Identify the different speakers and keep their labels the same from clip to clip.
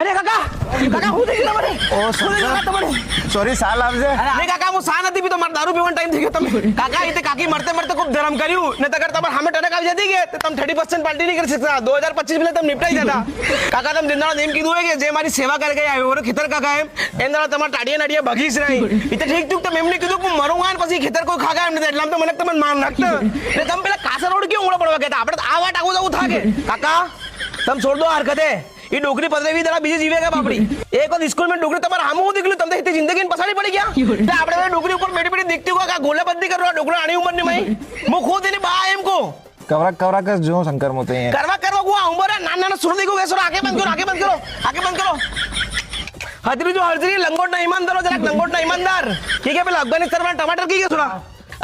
Speaker 1: અરે કાકા હું થઈ ગયું તમને?
Speaker 2: ઓ સોરી સાલ આવજે.
Speaker 1: અરે કાકા હું સા નથી પીતો, મારો દારૂ પીવાનો ટાઈમ થઈ ગયો. તમે કાકા એ કાકી મરતે ખૂબ ધરમ કર્યું ને તગર તમારે સામે ટનક આવી જતી કે તમે 30% પાર્ટી નહીં કરી શકતા. 2025 પહેલા તમે નિપટાઈ જતા. કાકા તમે દિનદાડા એમ કીધું હોય કે જે મારી સેવા કરી ગયા આવ્યો ખેતર કાકા એમ એના તમારા ટાડિયા નાડિયા ભગીશ રહી એ તો ઠીક ઠીક તમે એમને કીધું કે મરું ગાન પછી ખેતર કોઈ ખાગા એમ નથી એટલે તો મને તમને માર નાખતા ને તમે પેલા કાસા રોડ કેવું ઊંડા પડવા કહેતા આપણે આ વાટ આવું જવું થાકે. કાકા તમે છોડ દો હરકતે એ ડોકરી 15-20 દાડા બીજી જીવે ગયા બાપડી. એક વખત સ્કૂલ માં ડોકરી તમારે હામું નીકળ્યું તમને તે જિંદગી પસાડી પડી ગયા. આપણે ડોકરી ઉપર બેઠી બેઠી દેખતી હોય કે ગોલાબંધી કરવા ડોકરા આની ઉંમર ની મય હું ખુદ એની બા એમ કો
Speaker 2: કવરા કર જો શંકર મોતે
Speaker 1: કરવા ગો ઉંમર નાના સુર દેખો કે આગે બંધ કરો હાજરી જો હાજરી લંગોટ ના ઈમાનદાર જરાક લંગોટ ના ઈમાનદાર કે પેલા અફઘાનિસ્તાન માં ટમાટર કી ગયા થોડા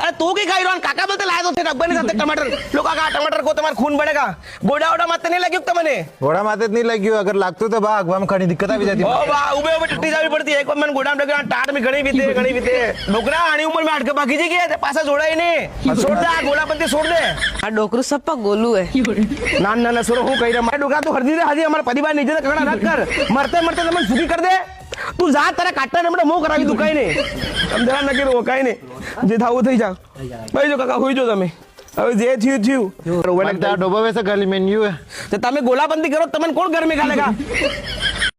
Speaker 1: अरे तू की खाई रहा काका बोलते लाया तो थे अफगानिस्तान टमाटर लो काका टमाटर को तुम्हारा खून बढ़ेगा गोड़ा ओड़ा मत नहीं लगी तमने
Speaker 2: घोड़ा माते नहीं लगी अगर लागतो तो भाग वहां खड़ी दिक्कत आ जाती
Speaker 1: ओ वाह उबे उबे टट्टी जावी पड़ती है एक बार मैं गोड़ा में लगा टाट में घणी बीते डोकरा आनी उम्र में अटके बाकी जी के पासा जोड़ा ही नहीं छोड़ दे गोला बनते छोड़ दे
Speaker 3: आ डोकरू सब गोलू है
Speaker 1: ना ना ना सुनो हूं कह रहा मैं डोकरा तो हरदी दे हाजी हमारे परिवार नीचे कड़ा रख कर मरते तमन सुखी कर दे तू जा तारा काटना ने मोह करावी तू कई नहीं तम जरा नके रो कई नहीं जे थाऊ થઈ જા ભાઈ જો કાકા હોઈ જો તમે હવે જે થયું
Speaker 2: डोबा वैसे गली में न्यू है
Speaker 1: તો તમે ગોલાબંધી કરો તમને કોણ ઘર में ગાલેगा